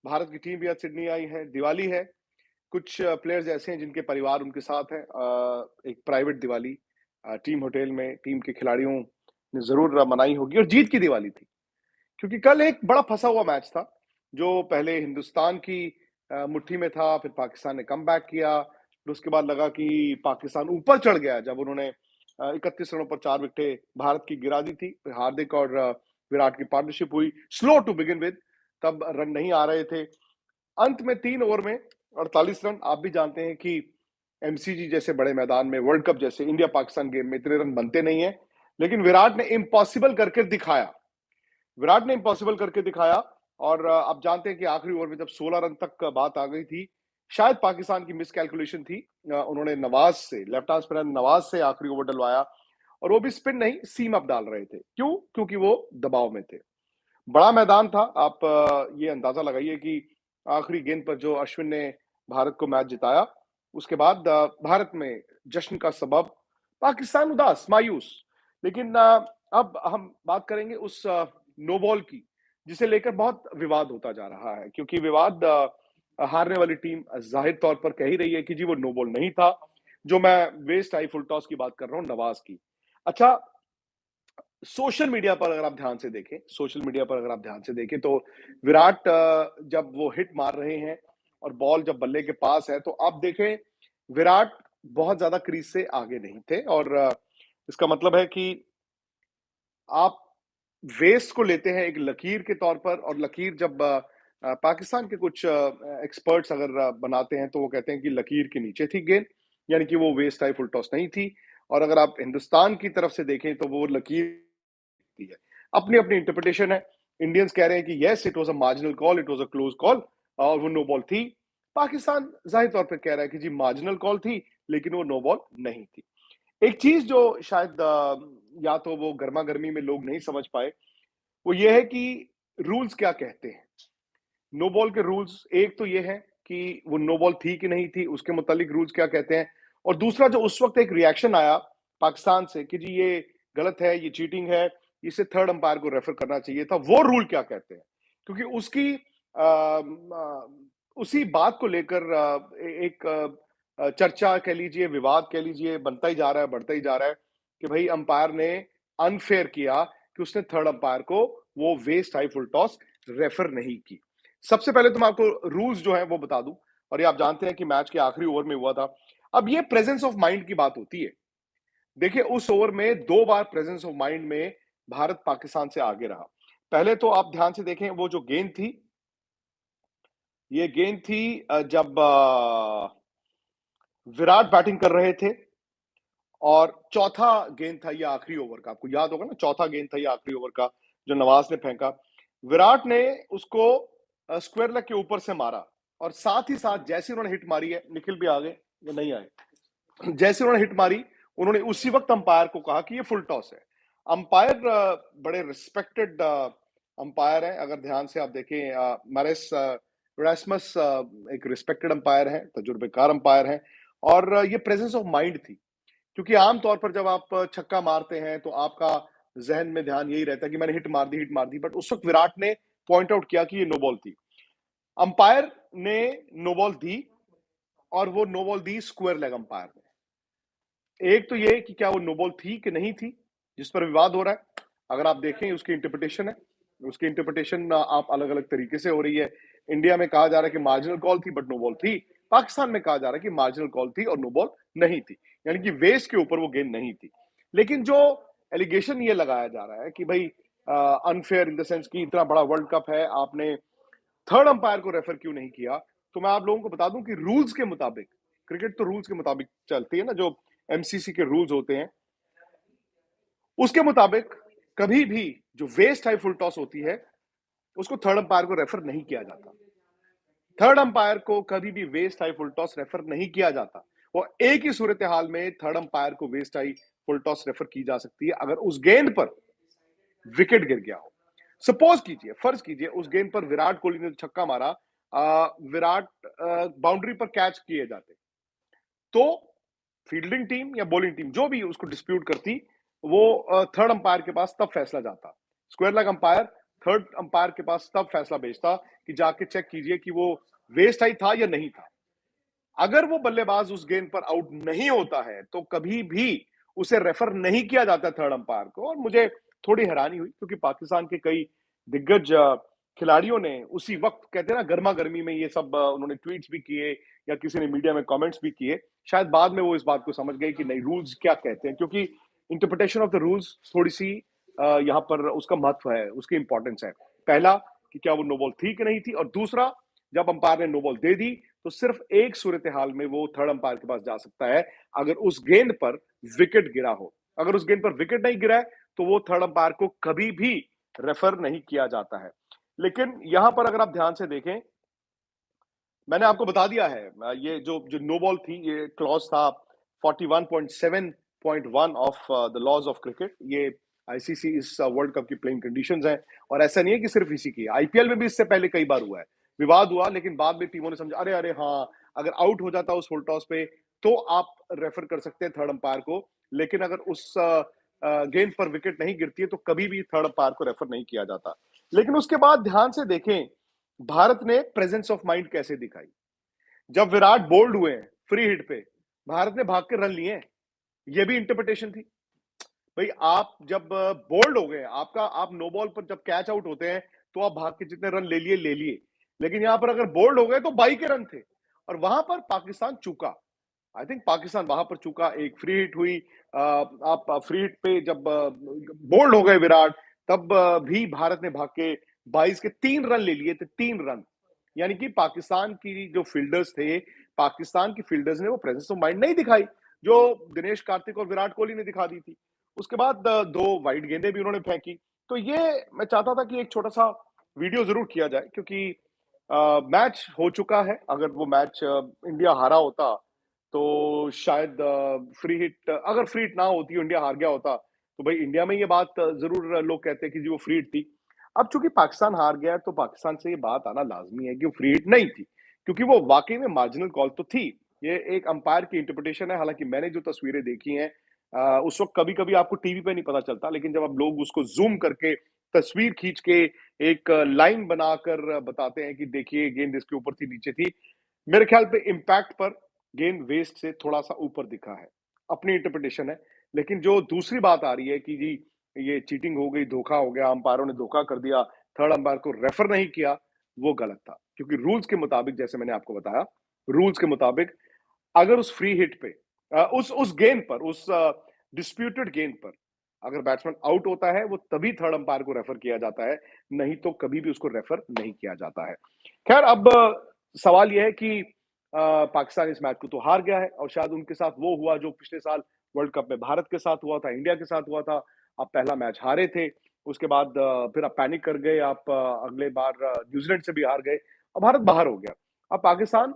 भारत की टीम भी आज सिडनी आई है, दिवाली है। कुछ प्लेयर्स ऐसे हैं जिनके परिवार उनके साथ हैं। एक प्राइवेट दिवाली टीम होटल में टीम के खिलाड़ियों ने ज़रूर मनाई होगी और जीत की दिवाली थी। क्योंकि कल एक बड़ा फँसा हुआ मैच था, जो पहले हिंदुस्तान की मुट्ठी में था, फिर पाकिस्तान ने कमबैक किया, फिर उसके बाद लगा कि पाकिस्तान ऊपर चढ़ गया जब उन्होंने 31 रनों पर 4 विकेटें भारत की गिरा दी थी। फिर हार्दिक और विराट की पार्टनरशिप हुई, स्लो टू बिगिन विद, तब रन नहीं आ रहे थे। अंत में 3 ओवर में 48 रन। आप भी जानते हैं कि एमसीजी जैसे बड़े मैदान में, वर्ल्ड कप जैसे इंडिया पाकिस्तान गेम में इतने रन बनते नहीं है, लेकिन विराट ने इम्पॉसिबल करके दिखाया। विराट ने इम्पॉसिबल करके दिखाया और आप जानते हैं कि आखिरी ओवर में जब 16 रन तक बात आ गई थी, शायद पाकिस्तान की मिस कैलकुलेशन थी। उन्होंने नवाज से, लेफ्ट आर्म स्पिनर नवाज से आखिरी ओवर डलवाया और वो भी स्पिन नहीं, सीम अप डाल रहे थे। क्यों? क्योंकि वो दबाव में थे। बड़ा मैदान था। आप ये अंदाजा लगाइए कि आखिरी गेंद पर जो अश्विन ने भारत को मैच जिताया, उसके बाद भारत में जश्न का सबब, पाकिस्तान उदास, मायूस। लेकिन अब हम बात करेंगे उस नो बॉल की, जिसे लेकर बहुत विवाद होता जा रहा है, क्योंकि विवाद हारने वाली टीम जाहिर तौर पर कह ही रही है कि जी वो नो बॉल नहीं था। जो मैं वेस्ट आई फुल टॉस की बात कर रहा हूं, नवाज की। अच्छा, सोशल मीडिया पर अगर आप ध्यान से देखें, तो विराट जब वो हिट मार रहे हैं और बॉल जब बल्ले के पास है, तो आप देखें विराट बहुत ज्यादा क्रीज से आगे नहीं थे और इसका मतलब है कि आप वेस्ट को लेते हैं एक लकीर के तौर पर, और लकीर जब पाकिस्तान के कुछ एक्सपर्ट्स अगर बनाते हैं तो वो कहते हैं कि लकीर के नीचे थी गेंद, यानी कि वो वेस्ट आई फुल टॉस नहीं थी। और अगर आप हिंदुस्तान की तरफ से देखें तो वो लकीर है। अपनी अपनी इंटरप्रिटेशन है। इंडियंस कह रहे हैं कि yes it was a marginal call, it was a close call और वो नो बॉल थी। पाकिस्तान जाहिर तौर पर कह रहा है कि जी मार्जिनल कॉल थी, लेकिन वो नो बॉल नहीं थी। एक चीज जो शायद या तो वो गर्मा गर्मी में लोग नहीं समझ पाए, वो ये है कि रूल्स क्या कहते हैं। नो बॉल के रूल्स एक तो ये है कि वो नो बॉल थी कि नहीं थी, उसके मुतालिक रूल्स क्या कहते हैं। और दूसरा, जो उस वक्त एक रिएक्शन आया पाकिस्तान से कि जी ये गलत है, ये चीटिंग है, इसे थर्ड अंपायर को रेफर करना चाहिए था, वो रूल क्या कहते हैं। क्योंकि उसकी उसी बात को लेकर एक चर्चा कह लीजिए, विवाद कह लीजिए, बनता ही जा रहा है, बढ़ता ही जा रहा है कि भाई अंपायर ने अनफेयर किया कि उसने थर्ड अंपायर को वो वेस्ट आई फुल टॉस रेफर नहीं की। सबसे पहले तो मैं आपको रूल्स जो है वो बता दूं, और ये आप जानते हैं कि मैच के आखिरी ओवर में हुआ था। अब ये प्रेजेंस ऑफ माइंड की बात होती है। देखिए, उस ओवर में 2 बार प्रेजेंस ऑफ माइंड में भारत पाकिस्तान से आगे रहा। पहले तो आप ध्यान से देखें, वो जो गेंद थी, ये गेंद थी जब विराट बैटिंग कर रहे थे और चौथा गेंद था ये आखिरी ओवर का। आपको याद होगा ना, चौथा गेंद था ये आखिरी ओवर का जो नवाज ने फेंका। विराट ने उसको स्क्वायर लेग के ऊपर से मारा और साथ ही साथ जैसे उन्होंने हिट मारी है, निखिल भी आ गए या नहीं आए, जैसे उन्होंने हिट मारी, उन्होंने उसी वक्त अंपायर को कहा कि ये फुल टॉस है। अंपायर बड़े रिस्पेक्टेड अंपायर हैं। अगर ध्यान से आप देखें, मैरेस रेसमस एक रिस्पेक्टेड अंपायर हैं, तजुर्बेकार अंपायर हैं। और ये प्रेजेंस ऑफ माइंड थी, क्योंकि आमतौर पर जब आप छक्का मारते हैं तो आपका जहन में ध्यान यही रहता है कि मैंने हिट मार दी, बट उस वक्त विराट ने पॉइंट आउट किया कि ये नो बॉल थी। अंपायर ने नो बॉल दी और वो नो बॉल दी स्क्वायर लेग अंपायर ने। एक तो ये कि क्या वो नो बॉल थी कि नहीं थी, जिस पर विवाद हो रहा है। अगर आप देखें उसकी इंटरप्रिटेशन है, उसकी इंटरप्रिटेशन आप अलग अलग तरीके से हो रही है। इंडिया में कहा जा रहा है कि मार्जिनल कॉल थी बट नो बॉल थी, पाकिस्तान में कहा जा रहा है कि मार्जिनल कॉल थी और नो बॉल नहीं थी, यानी कि वेस्ट के ऊपर वो गेंद नहीं थी। लेकिन जो एलिगेशन ये लगाया जा रहा है कि भाई अनफेयर इन द सेंस कि इतना बड़ा वर्ल्ड कप है, आपने थर्ड अंपायर को रेफर क्यों नहीं किया। तो मैं आप लोगों को बता दूं कि रूल्स के मुताबिक, क्रिकेट तो रूल्स के मुताबिक चलती है ना, जो एमसीसी के रूल्स होते हैं उसके मुताबिक कभी भी जो वेस्ट आई फुल टॉस होती है उसको थर्ड अंपायर को रेफर नहीं किया जाता। थर्ड अंपायर को कभी भी वेस्ट आई फुल टॉस रेफर नहीं किया जाता। और एक ही सूरत हाल में थर्ड अंपायर को वेस्ट आई फुल टॉस रेफर की जा सकती है, अगर उस गेंद पर विकेट गिर गया हो। सपोज कीजिए, फर्ज कीजिए उस गेंद पर विराट कोहली ने छक्का मारा, विराट बाउंड्री पर कैच किए जाते, तो फील्डिंग टीम या बॉलिंग टीम जो भी उसको डिस्प्यूट करती, वो थर्ड अंपायर के पास तब फैसला जाता। Square leg umpire third umpire के पास तब फैसला भेजता कि जाके चेक कीजिए कि वो वेस्ट आई था या नहीं था। अगर वो बल्लेबाज उस गेंद पर आउट नहीं होता है तो कभी भी उसे रेफर नहीं किया जाता थर्ड अंपायर को। और मुझे थोड़ी हैरानी हुई क्योंकि पाकिस्तान के कई दिग्गज खिलाड़ियों ने उसी वक्त, कहते हैं ना, गर्मा गर्मी में ये सब उन्होंने ट्वीट्स भी किए या किसी ने मीडिया में कमेंट्स भी किए। शायद बाद में वो इस बात को समझ गए कि नहीं, रूल्स क्या कहते हैं, क्योंकि इंटरप्रिटेशन ऑफ द रूल्स थोड़ी सी यहाँ पर उसका महत्व है, उसकी इंपॉर्टेंस है। पहला कि क्या वो नो बॉल थी कि नहीं थी, और दूसरा जब अंपायर ने नो बॉल दे दी तो सिर्फ एक सूरत हाल में वो थर्ड अंपायर के पास जा सकता है, अगर उस गेंद पर विकेट गिरा हो। अगर उस गेंद पर विकेट नहीं गिरा है तो वो थर्ड अंपायर को कभी भी रेफर नहीं किया जाता है। लेकिन यहां पर अगर आप ध्यान से देखें, मैंने आपको बता दिया है, ये जो जो नो बॉल थी, ये क्लॉज था 41.7.1 of the laws of cricket. ये आईसीसी इस वर्ल्ड कप की प्लेइंग कंडीशंस हैं, और ऐसा नहीं है कि सिर्फ इसी की, आईपीएल में भी इससे पहले कई बार हुआ है, विवाद हुआ, लेकिन बाद में टीमों ने समझा, अरे अरे हाँ, अगर आउट हो जाता उस फुल टॉस पे तो आप रेफर कर सकते हैं थर्ड अंपायर को, लेकिन अगर उस गेंद पर विकेट नहीं गिरती है तो कभी भी थर्ड अंपायर को रेफर नहीं किया जाता। लेकिन उसके बाद ध्यान से देखें, भारत ने प्रेजेंस ऑफ माइंड कैसे दिखाई। जब विराट बोल्ड हुए हैं फ्री हिट पे, भारत ने भाग के रन लिए हैं। ये भी इंटरप्रिटेशन थी। भाई, आप जब बोल्ड हो गए, आपका आप नो बॉल पर जब कैच आउट होते हैं तो आप भाग के जितने रन ले लिए ले लिए, लेकिन यहां पर अगर बोल्ड हो गए तो 22 के रन थे, और वहां पर पाकिस्तान चूका। आई थिंक पाकिस्तान वहां पर चूका, एक फ्री हिट हुई। आप फ्री हिट पे जब बोल्ड हो गए विराट, तब भी भारत ने भाग के 22 के 3 रन ले लिए थे, 3 रन। यानी कि पाकिस्तान की जो फील्डर्स थे, पाकिस्तान की फील्डर्स ने वो प्रेजेंस ऑफ माइंड नहीं दिखाई जो दिनेश कार्तिक और विराट कोहली ने दिखा दी थी। उसके बाद दो वाइड गेंदें भी उन्होंने फेंकी। तो ये मैं चाहता था कि एक छोटा सा वीडियो जरूर किया जाए, क्योंकि मैच हो चुका है। अगर वो मैच इंडिया हारा होता तो शायद फ्री हिट, अगर फ्री हिट ना होती, इंडिया हार गया होता, तो भाई इंडिया में ये बात जरूर लोग कहते हैं कि जी वो फ्री हिट थी। अब चूंकि पाकिस्तान हार गया है तो पाकिस्तान से ये बात आना लाजमी है कि वो फ्री हिट नहीं थी, क्योंकि वो वाकई में मार्जिनल कॉल तो थी। ये एक अंपायर की इंटरप्रिटेशन है। हालांकि मैंने जो तस्वीरें देखी हैं, उस वक्त कभी कभी आपको टीवी पे नहीं पता चलता, लेकिन जब अब लोग उसको जूम करके तस्वीर खींच के एक लाइन बनाकर बताते हैं कि देखिए गेंद इसके ऊपर थी, नीचे थी, मेरे ख्याल पे इम्पैक्ट पर गेंद वेस्ट से थोड़ा सा ऊपर दिखा है। अपनी इंटरप्रिटेशन है। लेकिन जो दूसरी बात आ रही है कि जी ये चीटिंग हो गई, धोखा हो गया, अंपायरों ने धोखा कर दिया, थर्ड अंपायर को रेफर नहीं किया, वो गलत था। क्योंकि रूल्स के मुताबिक, जैसे मैंने आपको बताया, रूल्स के मुताबिक अगर उस फ्री हिट पे उस गेंद पर, उस डिस्प्यूटेड गेंद पर अगर बैट्समैन आउट होता है, वो तभी थर्ड अंपायर को रेफर किया जाता है, नहीं तो कभी भी उसको रेफर नहीं किया जाता है। खैर, अब सवाल यह है कि पाकिस्तान इस मैच को तो हार गया है, और शायद उनके साथ वो हुआ जो पिछले साल वर्ल्ड कप में भारत के साथ हुआ था, इंडिया के साथ हुआ था। आप पहला मैच हारे थे, उसके बाद फिर आप पैनिक कर गए, आप अगले बार न्यूजीलैंड से भी हार गए, अब भारत बाहर हो गया। अब पाकिस्तान